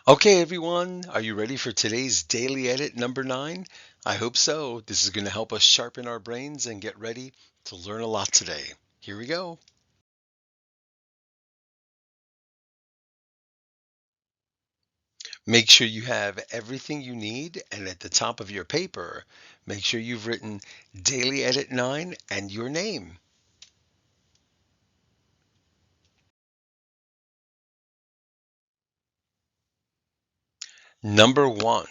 Okay, everyone, are you ready for today's daily edit number 9? I hope so. This is going to help us sharpen our brains and get ready to learn a lot today. Here we go. Make sure you have everything you need, and at the top of your paper, make sure you've written daily edit 9 and your name. Number 1.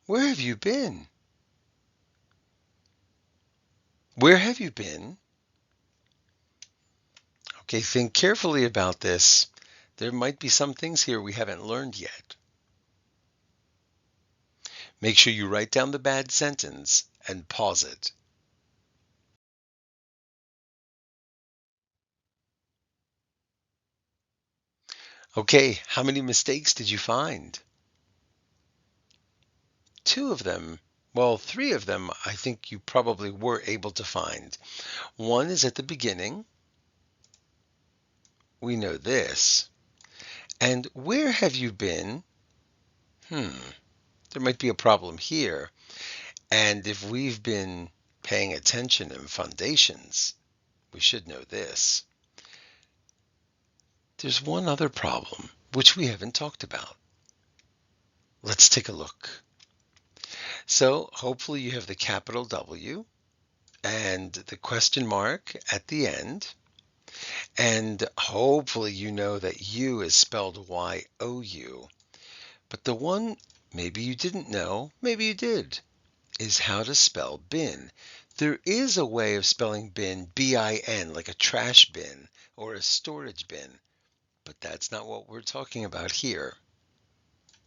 Where have you been? Where have you been? Okay, think carefully about this. There might be some things here we haven't learned yet. Make sure you write down the bad sentence and pause it. Okay, how many mistakes did you find? Two of them. Well, three of them I think you probably were able to find. One is at the beginning. We know this. And where have you been? Hmm, there might be a problem here. And if we've been paying attention in foundations, we should know this. There's one other problem, which we haven't talked about. Let's take a look. So hopefully you have the capital W and the question mark at the end. And hopefully you know that U is spelled Y-O-U. But the one maybe you didn't know, maybe you did, is how to spell bin. There is a way of spelling bin, B-I-N, like a trash bin or a storage bin. But that's not what we're talking about here.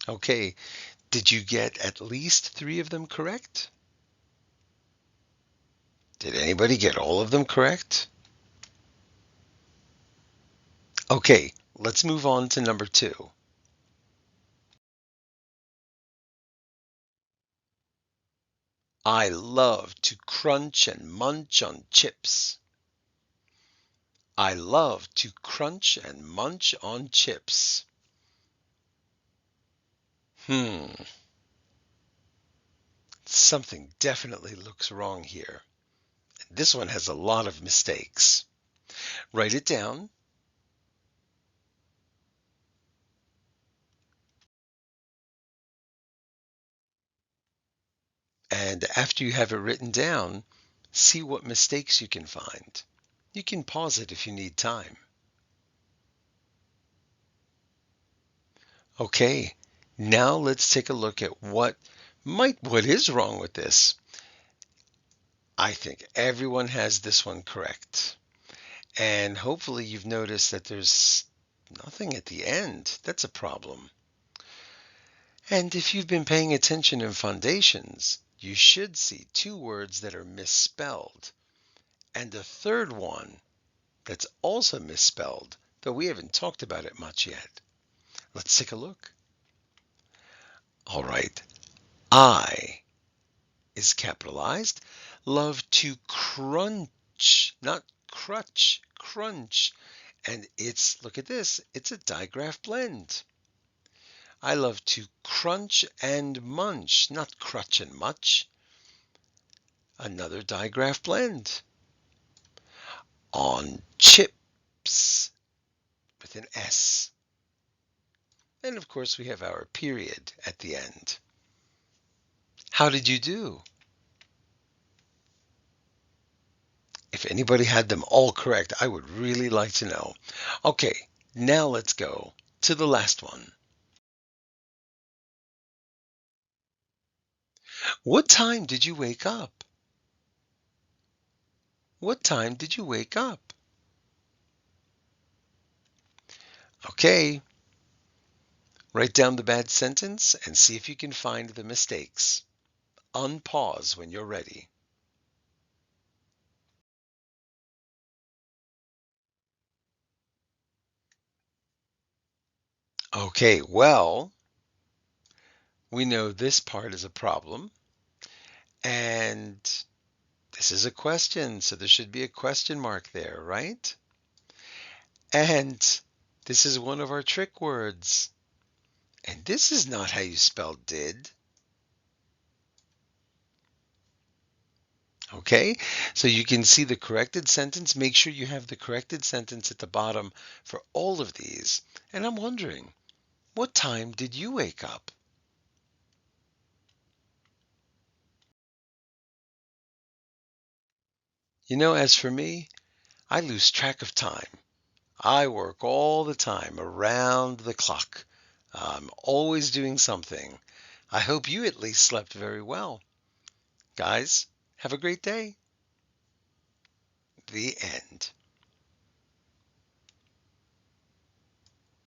Okay, did you get at least three of them correct? Did anybody get all of them correct? Okay, let's move on to number 2. I love to crunch and munch on chips. I love to crunch and munch on chips. Hmm, something definitely looks wrong here. This one has a lot of mistakes. Write it down. And after you have it written down, see what mistakes you can find. You can pause it if you need time. Okay, now let's take a look at what is wrong with this. I think everyone has this one correct. And hopefully you've noticed that there's nothing at the end. That's a problem. And if you've been paying attention in foundations, you should see two words that are misspelled and a third one that's also misspelled, though we haven't talked about it much yet. Let's take a look. All right. I is capitalized. Love to crunch, not crutch, crunch. And look at this, it's a digraph blend. I love to crunch and munch, not crutch and much. Another digraph blend. On chips with an S. And of course we have our period at the end. How did you do? If anybody had them all correct, I would really like to know. Okay, now let's go to the last one. What time did you wake up? What time did you wake up? Okay, write down the bad sentence and see if you can find the mistakes. Unpause when you're ready. Okay, well, we know this part is a problem, and this is a question, so there should be a question mark there, right? And this is one of our trick words. And this is not how you spell did. Okay, so you can see the corrected sentence. Make sure you have the corrected sentence at the bottom for all of these. And I'm wondering, what time did you wake up? As for me, I lose track of time. I work all the time around the clock. I'm always doing something. I hope you at least slept very well. Guys, have a great day. The end.